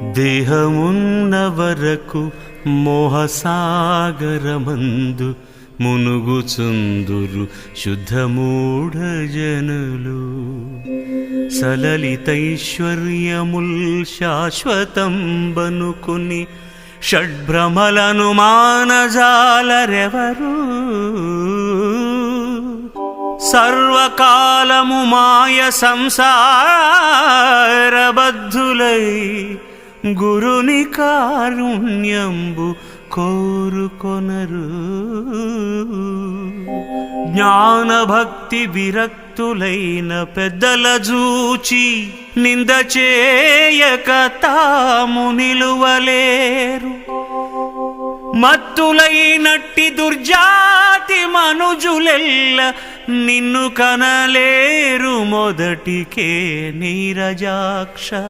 దేహమున్న వరకు మోహసాగరమందు మునుగుచుందురు శుద్ధమూఢ జనులు. సలలితైశ్వర్యముల్ శాశ్వతం బనుకుని షడ్భ్రమలను మానజాలరెవరు. సర్వకాలము మాయ సంసారబద్ధులై గురుని కారుణ్యంబు కోరుకొనరు. జ్ఞానభక్తి విరక్తులైన పెద్దల జూచి నింద చేయక తాము నిలువలేరు. మత్తులైనట్టి దుర్జాతి మనుజులెల్ల నిన్ను కనలేరు మొదటికే నీరజాక్ష.